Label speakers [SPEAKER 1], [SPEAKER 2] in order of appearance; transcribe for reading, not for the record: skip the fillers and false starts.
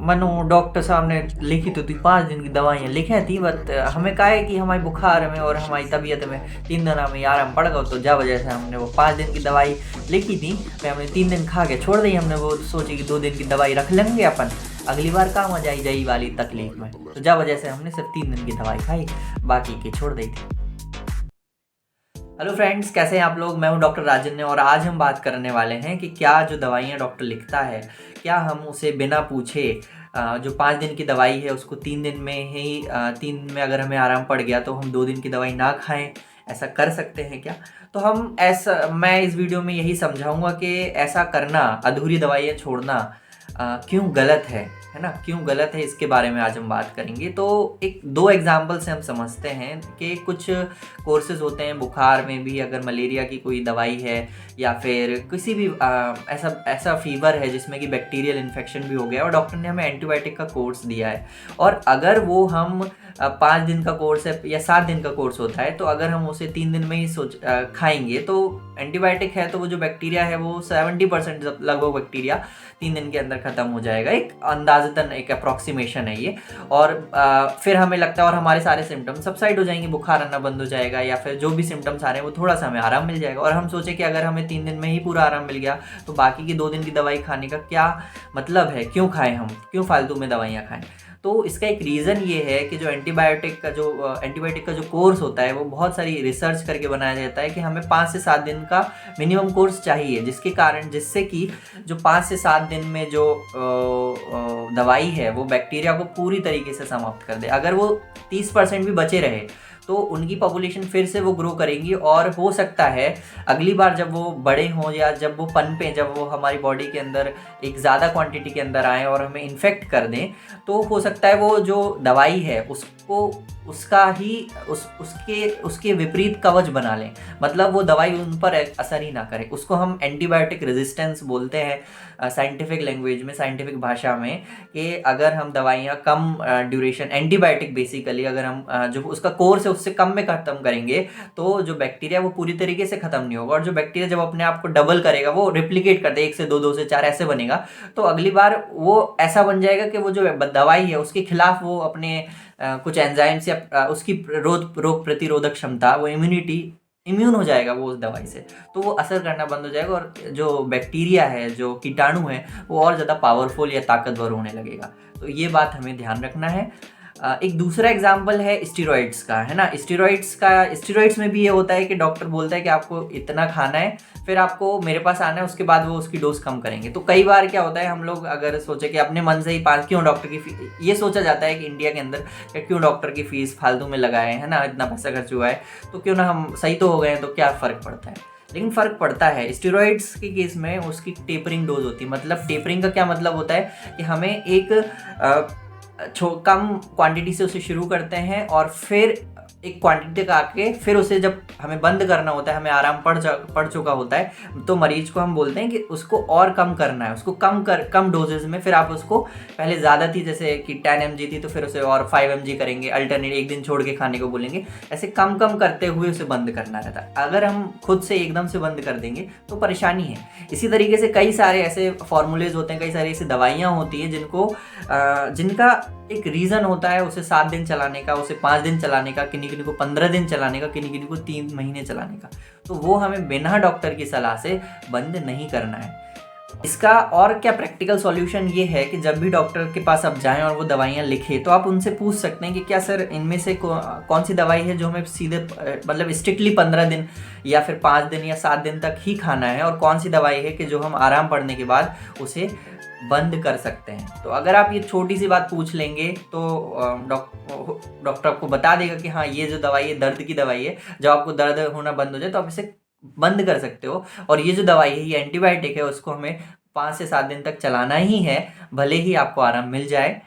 [SPEAKER 1] Manu doctor साहब ने लिखी तो थी 5 दिन की दवाइयाँ लिखे थी, बट हमें का है कि हमारी बुखार में और हमारी तबीयत में 3 दिन में आराम पड़ गया, तो जा वजह से हमने वो 5 दिन की दवाई लिखी थी। मैं हमने 3 दिन खा के छोड़ दी। हमने वो सोची कि 2 दिन की दवाई रख लेंगे अपन, अगली बार काम आ जाई वाली तकलीफ में, तो जा वजह से हमने सिर्फ 3 दिन की दवाई खाई, बाकी की छोड़ दी थी। हेलो फ्रेंड्स, कैसे हैं आप लोग। मैं हूं डॉक्टर राजन्य और आज हम बात करने वाले हैं कि क्या जो दवाइयां डॉक्टर लिखता है, क्या हम उसे बिना पूछे जो 5 दिन की दवाई है उसको 3 दिन में ही 3 दिन में अगर हमें आराम पड़ गया तो हम 2 दिन की दवाई ना खाएं, ऐसा कर सकते हैं क्या। तो मैं इस वीडियो में यही समझाऊंगा कि ऐसा करना, अधूरी दवाइयाँ छोड़ना क्यों गलत है ना, क्यों गलत है, इसके बारे में आज हम बात करेंगे। तो एक दो एग्जाम्पल से हम समझते हैं कि कुछ कोर्सेज होते हैं बुखार में भी, अगर मलेरिया की कोई दवाई है या फिर किसी भी ऐसा फीवर है जिसमें कि बैक्टीरियल इन्फेक्शन भी हो गया और डॉक्टर ने हमें एंटीबायोटिक का कोर्स दिया है, और अगर वो हम 5 दिन का कोर्स है या 7 दिन का कोर्स होता है, तो अगर हम उसे 3 दिन में ही खाएंगे तो एंटीबायोटिक है तो वो जो बैक्टीरिया है वो 70% लगभग बैक्टीरिया 3 दिन के अंदर ख़त्म हो जाएगा। एक अंदाजतन एक अप्रॉक्सीमेशन है ये। और फिर हमें लगता है और हमारे सारे सिम्टम्स सबसाइड हो जाएंगे, बुखार आना बंद हो जाएगा या फिर जो भी सिम्टम्स आ रहे हैं वो थोड़ा सा हमें आराम मिल जाएगा। और हम सोचे कि अगर हमें 3 दिन में ही पूरा आराम मिल गया तो बाकी की 2 दिन की दवाई खाने का क्या मतलब है, क्यों खाएं, हम क्यों फालतू में दवाइयाँ खाएं। तो इसका एक रीज़न ये है कि जो एंटीबायोटिक का जो कोर्स होता है वो बहुत सारी रिसर्च करके बनाया जाता है कि हमें 5 से 7 दिन का मिनिमम कोर्स चाहिए, जिससे कि जो 5 से 7 दिन में जो दवाई है वो बैक्टीरिया को पूरी तरीके से समाप्त कर दे। अगर वो 30% भी बचे रहे तो उनकी पॉपुलेशन फिर से वो ग्रो करेंगी, और हो सकता है अगली बार जब वो बड़े हों या जब वो पनपें, जब वो हमारी बॉडी के अंदर एक ज़्यादा क्वांटिटी के अंदर आएँ और हमें इन्फेक्ट कर दें, तो हो सकता है वो जो दवाई है उसको उसका ही उसके विपरीत कवच बना लें, मतलब वो दवाई उन पर असर ही ना करे। उसको हम एंटीबायोटिक रेजिस्टेंस बोलते हैं साइंटिफिक लैंग्वेज में, साइंटिफिक भाषा में, कि अगर हम दवाइयाँ कम ड्यूरेशन, एंटीबायोटिक बेसिकली अगर हम जो उसका कोर्स है उससे कम में ख़त्म करेंगे तो जो बैक्टीरिया वो पूरी तरीके से ख़त्म नहीं होगा, और जो बैक्टीरिया जब अपने आप को डबल करेगा, वो रिप्लिकेट करते 1 से 2, 2 से 4 ऐसे बनेगा, तो अगली बार वो ऐसा बन जाएगा कि वो जो दवाई है उसके खिलाफ वो अपने कुछ एंजाइम्स या उसकी रोग प्रतिरोधक क्षमता, वो इम्यून हो जाएगा वो उस दवाई से, तो वो असर करना बंद हो जाएगा और जो बैक्टीरिया है, जो कीटाणु है, वो और ज़्यादा पावरफुल या ताकतवर होने लगेगा। तो ये बात हमें ध्यान रखना है। एक दूसरा एग्जाम्पल है स्टेरॉइड्स का, है ना। स्टेरॉइड्स में भी ये होता है कि डॉक्टर बोलता है कि आपको इतना खाना है, फिर आपको मेरे पास आना है, उसके बाद वो उसकी डोज कम करेंगे। तो कई बार क्या होता है, हम लोग अगर सोचे कि अपने मन से ही क्यों डॉक्टर की फीस, ये सोचा जाता है कि इंडिया के अंदर क्यों डॉक्टर की फीस फालतू में लगाए, है ना, इतना पैसा खर्च हुआ है तो क्यों ना हम सही तो हो गए हैं, तो क्या फ़र्क पड़ता है। लेकिन फ़र्क पड़ता है। स्टेरॉइड्स के केस में उसकी टेपरिंग डोज होती है। मतलब टेपरिंग का क्या मतलब होता है कि हमें एक कम क्वांटिटी से उसे शुरू करते हैं और फिर एक क्वांटिटी तक आके फिर उसे जब हमें बंद करना होता है, हमें आराम पड़ चुका होता है, तो मरीज को हम बोलते हैं कि उसको और कम करना है, उसको कम डोजेज में। फिर आप उसको, पहले ज़्यादा थी जैसे कि 10 mg थी, तो फिर उसे और 5 mg करेंगे, अल्टरनेट एक दिन छोड़ के खाने को बोलेंगे। ऐसे कम करते हुए उसे बंद करना रहता है। अगर हम खुद से एकदम से बंद कर देंगे तो परेशानी है। इसी तरीके से कई सारे ऐसे फॉर्मूलेज होते हैं, कई सारी ऐसी दवाइयाँ होती हैं जिनका एक रीज़न होता है उसे 7 दिन चलाने का, उसे 5 दिन चलाने का, किन्हीं को 15 दिन चलाने का, किन्हीं को 3 महीने चलाने का। तो वो हमें बिना डॉक्टर की सलाह से बंद नहीं करना है। इसका और क्या प्रैक्टिकल सॉल्यूशन ये है कि जब भी डॉक्टर के पास आप जाएं और वो दवाइयाँ लिखे, तो आप उनसे पूछ सकते हैं कि क्या सर इनमें से कौन सी दवाई है जो हमें सीधे मतलब स्ट्रिक्टली 15 दिन या फिर 5 दिन या 7 दिन तक ही खाना है, और कौन सी दवाई है कि जो हम आराम पड़ने के बाद उसे बंद कर सकते हैं। तो अगर आप ये छोटी सी बात पूछ लेंगे तो डॉक्टर आपको बता देगा कि हाँ, ये जो दवाई है दर्द की दवाई है, जब आपको दर्द होना बंद हो जाए तो आप इसे बंद कर सकते हो। और ये जो दवाई है, ये एंटीबायोटिक है, उसको हमें 5 से 7 दिन तक चलाना ही है, भले ही आपको आराम मिल जाए।